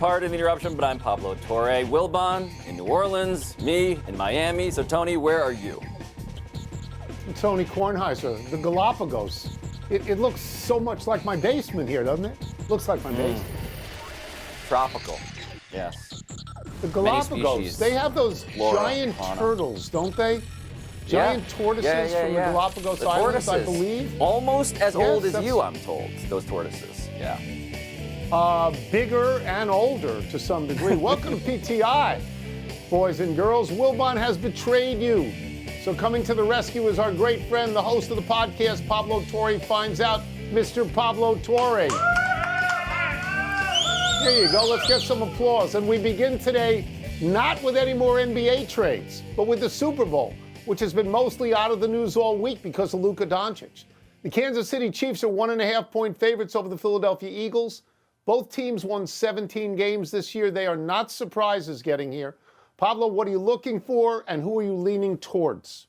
part in the Interruption, but I'm Pablo Torre. Wilbon in New Orleans, me in Miami. So, Tony, where are you? Tony Kornheiser, the Galapagos. It looks so much like my basement here, doesn't it? Looks like my basement. Tropical, yes. The Galapagos, they have those giant turtles, don't they? Giant tortoises from the Galapagos Islands, I believe. Almost as old as you, I'm told, those tortoises. Yeah. Bigger and older to some degree. Welcome to PTI, boys and girls. Wilbon has betrayed you. So coming to the rescue is our great friend, the host of the podcast, Pablo Torre Finds Out, Mr. Pablo Torre. There you go. Let's get some applause. And we begin today not with any more NBA trades, but with the Super Bowl, which has been mostly out of the news all week because of Luka Doncic. The Kansas City Chiefs are 1.5-point favorites over the Philadelphia Eagles. Both teams won 17 games this year. They are not surprises getting here. Pablo, what are you looking for, and who are you leaning towards?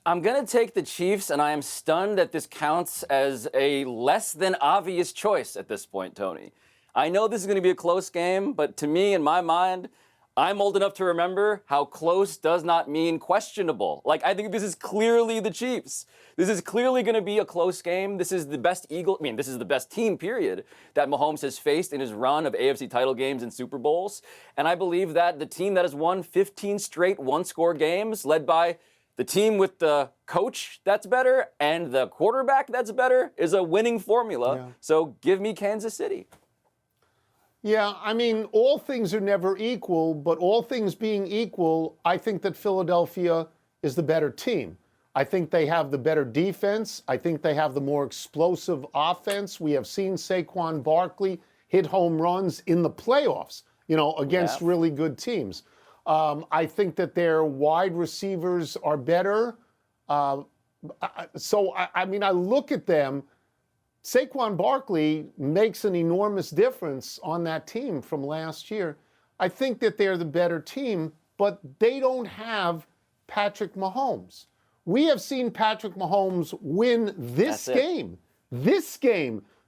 I'm going to take the Chiefs, and I am stunned that this counts as a less than obvious choice at this point, Tony. I know this is going to be a close game, but to me, in my mind, I'm old enough to remember how close does not mean questionable. Like, I think this is clearly the Chiefs. This is clearly going to be a close game. This is the best this is the best team, period, that Mahomes has faced in his run of AFC title games and Super Bowls. And I believe that the team that has won 15 straight one-score games, led by the team with the coach that's better and the quarterback that's better, is a winning formula. Yeah. So give me Kansas City. Yeah, I mean, all things are never equal, but all things being equal, I think that Philadelphia is the better team. I think they have the better defense. I think they have the more explosive offense. We have seen Saquon Barkley hit home runs in the playoffs, against really good teams. I think that their wide receivers are better. I look at them. Saquon Barkley makes an enormous difference on that team from last year. I think that they're the better team, but they don't have Patrick Mahomes. We have seen Patrick Mahomes win this game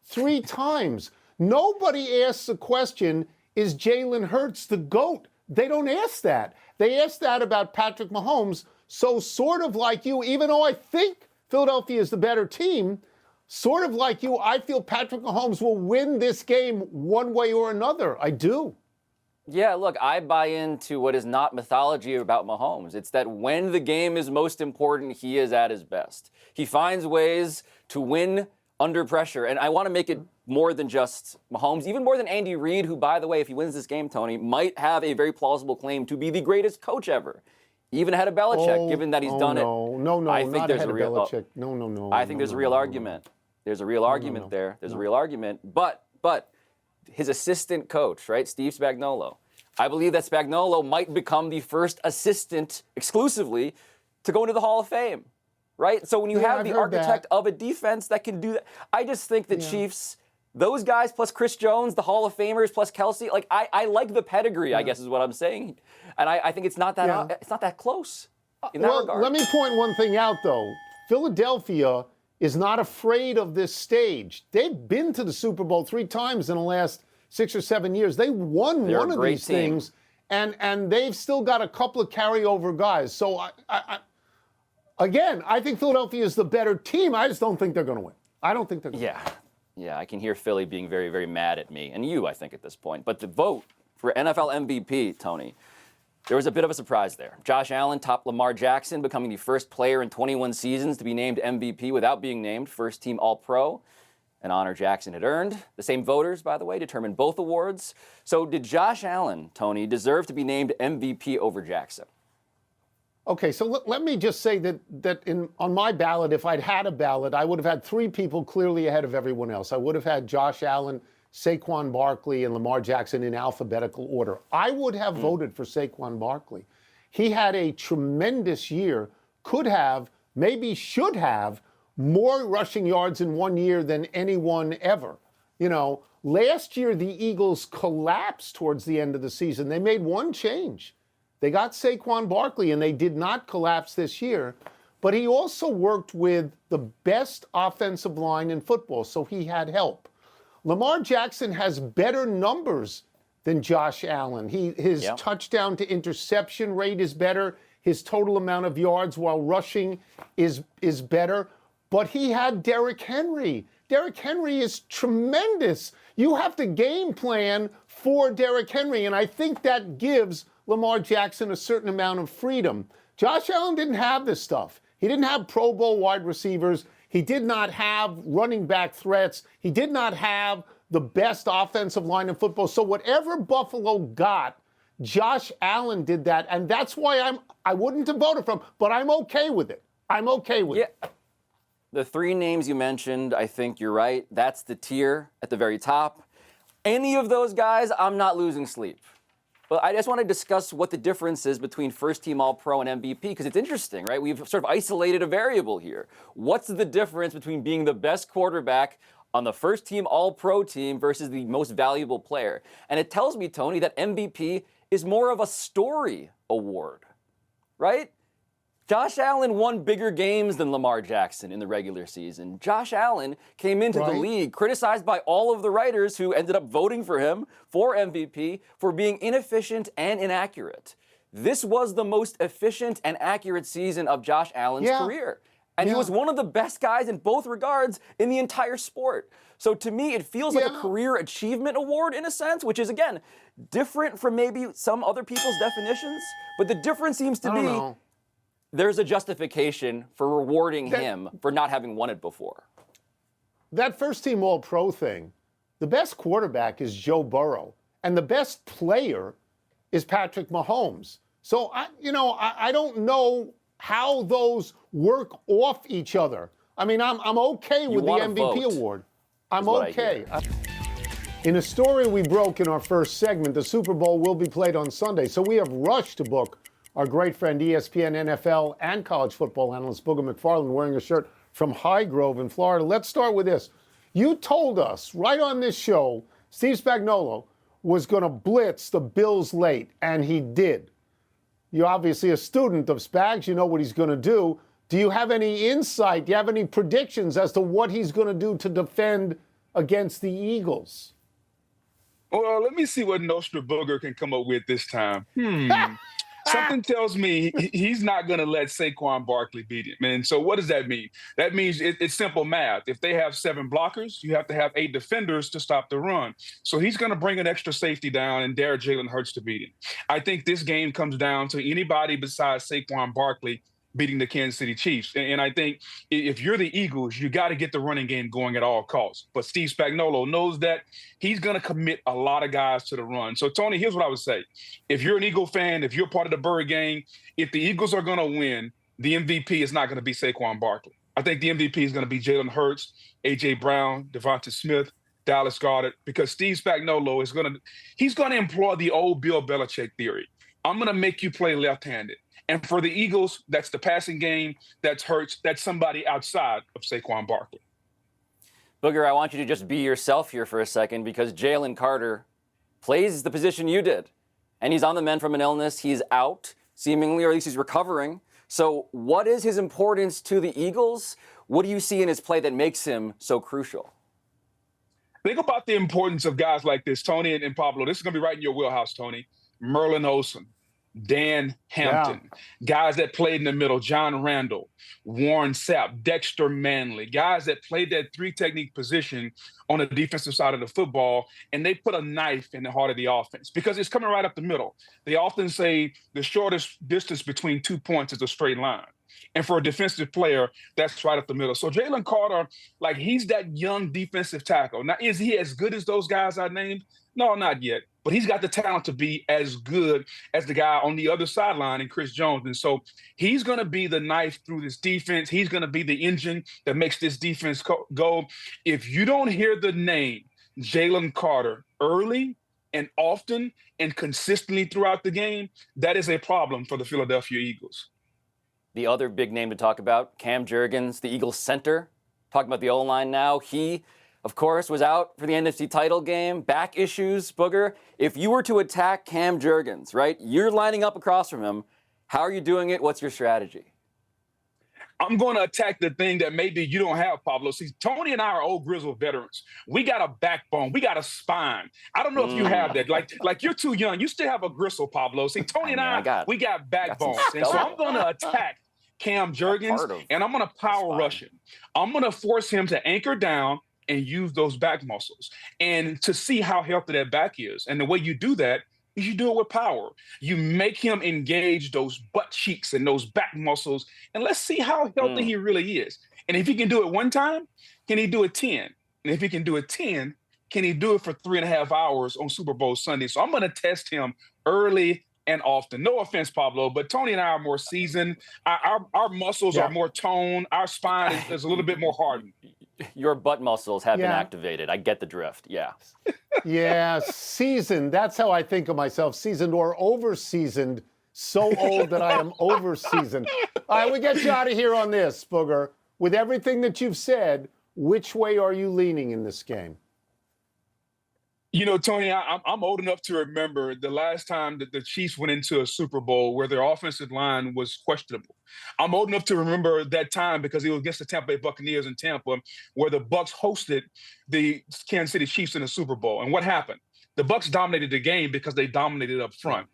3 times. Nobody asks the question, is Jalen Hurts the GOAT? They don't ask that. They ask that about Patrick Mahomes. So sort of like you, even though I think Philadelphia is the better team, sort of like you, I feel Patrick Mahomes will win this game one way or another. I do. Yeah, look, I buy into what is not mythology about Mahomes. It's that when the game is most important, he is at his best. He finds ways to win under pressure. And I want to make it more than just Mahomes, even more than Andy Reid, who, by the way, if he wins this game, Tony, might have a very plausible claim to be the greatest coach ever. Even ahead of Belichick, given that he's done it. No, I think there's a real Belichick. No. I think there's a real argument. There's a real argument there. There's a real argument. But his assistant coach, right, Steve Spagnuolo, I believe that Spagnuolo might become the first assistant exclusively to go into the Hall of Fame, right? So when you have the architect of a defense that can do that, I just think the Chiefs, those guys plus Chris Jones, the Hall of Famers plus Kelsey, like I like the pedigree, I guess is what I'm saying. And I think it's not that it's not that close in that regard. Let me point one thing out, though. Philadelphia is not afraid of this stage. They've been to the Super Bowl 3 times in the last 6 or 7 years. They won one of these things, and they've still got a couple of carryover guys. So, I think Philadelphia is the better team. I just don't think they're going to win. I don't think they're going to win. Yeah, I can hear Philly being very, very mad at me, and you, I think, at this point. But the vote for NFL MVP, Tony, there was a bit of a surprise there. Josh Allen topped Lamar Jackson, becoming the first player in 21 seasons to be named MVP without being named first-team All-Pro, an honor Jackson had earned. The same voters, by the way, determined both awards. So did Josh Allen, Tony, deserve to be named MVP over Jackson? Okay, so let me just say that on my ballot, if I'd had a ballot, I would have had 3 people clearly ahead of everyone else. I would have had Josh Allen, Saquon Barkley, and Lamar Jackson in alphabetical order. I would have voted for Saquon Barkley. He had a tremendous year, could have, maybe should have, more rushing yards in 1 year than anyone ever. Last year the Eagles collapsed towards the end of the season. They made one change. They got Saquon Barkley, and they did not collapse this year. But he also worked with the best offensive line in football, so he had help. Lamar Jackson has better numbers than Josh Allen. His touchdown to interception rate is better. His total amount of yards while rushing is better. But he had Derrick Henry. Derrick Henry is tremendous. You have to game plan for Derrick Henry, and I think that gives Lamar Jackson a certain amount of freedom. Josh Allen didn't have this stuff. He didn't have Pro Bowl wide receivers. He did not have running back threats. He did not have the best offensive line in football. So whatever Buffalo got, Josh Allen did that, and that's why I wouldn't have voted for him, but I'm okay with it. I'm okay with it. The three names you mentioned, I think you're right. That's the tier at the very top. Any of those guys, I'm not losing sleep. But I just want to discuss what the difference is between first-team All-Pro and MVP, because it's interesting, right? We've sort of isolated a variable here. What's the difference between being the best quarterback on the first-team All-Pro team versus the most valuable player? And it tells me, Tony, that MVP is more of a story award, right? Josh Allen won bigger games than Lamar Jackson in the regular season. Josh Allen came into the league criticized by all of the writers who ended up voting for him for MVP for being inefficient and inaccurate. This was the most efficient and accurate season of Josh Allen's career. And he was one of the best guys in both regards in the entire sport. So to me, it feels like a career achievement award in a sense, which is, again, different from maybe some other people's definitions. But the difference seems to be there's a justification for rewarding him for not having won it before. That first-team All-Pro thing, the best quarterback is Joe Burrow, and the best player is Patrick Mahomes. So, I don't know how those work off each other. I mean, I'm okay with the MVP award. I'm okay. In a story we broke in our first segment, the Super Bowl will be played on Sunday, so we have rushed to book our great friend, ESPN, NFL, and college football analyst Booger McFarland, wearing a shirt from High Grove in Florida. Let's start with this. You told us right on this show, Steve Spagnuolo was going to blitz the Bills late, and he did. You're obviously a student of Spags. You know what he's going to do. Do you have any insight? Do you have any predictions as to what he's going to do to defend against the Eagles? Well, let me see what Nostra Booger can come up with this time. Something tells me he's not going to let Saquon Barkley beat him. And so what does that mean? That means it's simple math. If they have 7 blockers, you have to have 8 defenders to stop the run. So he's going to bring an extra safety down and dare Jalen Hurts to beat him. I think this game comes down to anybody besides Saquon Barkley beating the Kansas City Chiefs. And I think if you're the Eagles, you got to get the running game going at all costs. But Steve Spagnuolo knows that he's going to commit a lot of guys to the run. So, Tony, here's what I would say. If you're an Eagle fan, if you're part of the Bird gang, if the Eagles are going to win, the MVP is not going to be Saquon Barkley. I think the MVP is going to be Jalen Hurts, A.J. Brown, Devonta Smith, Dallas Goedert, because Steve Spagnuolo is going to employ the old Bill Belichick theory. I'm going to make you play left-handed. And for the Eagles, that's the passing game, that's Hurts, that's somebody outside of Saquon Barkley. Booger, I want you to just be yourself here for a second, because Jalen Carter plays the position you did. And he's on the mend from an illness. He's out, seemingly, or at least he's recovering. So what is his importance to the Eagles? What do you see in his play that makes him so crucial? Think about the importance of guys like this, Tony and Pablo. This is going to be right in your wheelhouse, Tony. Merlin Olsen, Dan Hampton, guys that played in the middle, John Randall, Warren Sapp, Dexter Manley, guys that played that 3-technique position on the defensive side of the football, and they put a knife in the heart of the offense because it's coming right up the middle. They often say the shortest distance between 2 points is a straight line. And for a defensive player, that's right up the middle. So Jalen Carter, like, he's that young defensive tackle. Now, is he as good as those guys I named? No, not yet. But he's got the talent to be as good as the guy on the other sideline in Chris Jones. And so he's going to be the knife through this defense. He's going to be the engine that makes this defense go. If you don't hear the name Jalen Carter early and often and consistently throughout the game, that is a problem for the Philadelphia Eagles. The other big name to talk about, Cam Jurgens, the Eagles center. Talking about the O-line now. He, of course, was out for the NFC title game. Back issues, Booger. If you were to attack Cam Jurgens, right, you're lining up across from him. How are you doing it? What's your strategy? I'm going to attack the thing that maybe you don't have, Pablo. See, Tony and I are old grizzled veterans. We got a backbone. We got a spine. I don't know if you have that. Like you're too young. You still have a gristle, Pablo. See, Tony and I we got backbones. And so I'm going to attack Cam Jurgens, and I'm going to power rush him. I'm going to force him to anchor down and use those back muscles and to see how healthy that back is. And the way you do that is you do it with power. You make him engage those butt cheeks and those back muscles, and let's see how healthy he really is. And if he can do it one time, can he do it 10? And if he can do it 10, can he do it for 3.5 hours on Super Bowl Sunday? So I'm going to test him early and often. No offense, Pablo, but Tony and I are more seasoned. Our muscles are more toned. Our spine is a little bit more hardened. Your butt muscles have been activated. I get the drift. Yeah. Yeah, seasoned. That's how I think of myself. Seasoned or over-seasoned. So old that I am over-seasoned. All right, we get you out of here on this, Booger. With everything that you've said, which way are you leaning in this game? You know, Tony, I'm old enough to remember the last time that the Chiefs went into a Super Bowl where their offensive line was questionable. I'm old enough to remember that time because it was against the Tampa Bay Buccaneers in Tampa, where the Bucs hosted the Kansas City Chiefs in the Super Bowl. And what happened? The Bucs dominated the game because they dominated up front.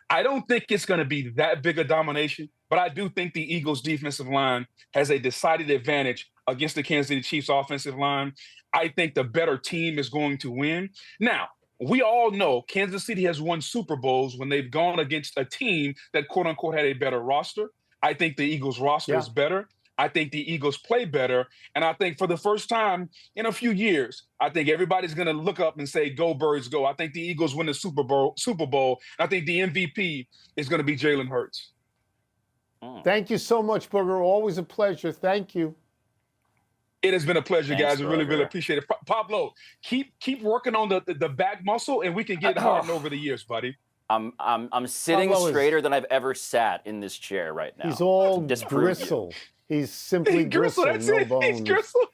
I don't think it's going to be that big a domination, but I do think the Eagles' defensive line has a decided advantage against the Kansas City Chiefs' offensive line. I think the better team is going to win. Now, we all know Kansas City has won Super Bowls when they've gone against a team that, quote unquote, had a better roster. I think the Eagles' roster is better. I think the Eagles play better. And I think for the first time in a few years, I think everybody's going to look up and say, go Birds, go. I think the Eagles win the Super Bowl. I think the MVP is going to be Jalen Hurts. Thank you so much, Booger. Always a pleasure. Thank you. It has been a pleasure, Thanks, guys. I really, really appreciate it. Pablo, keep working on the back muscle, and we can get it hardened over the years, buddy. I'm sitting Pablo straighter than I've ever sat in this chair right now. He's all gristle. He's simply gristle, That's no it. bones. He's gristle.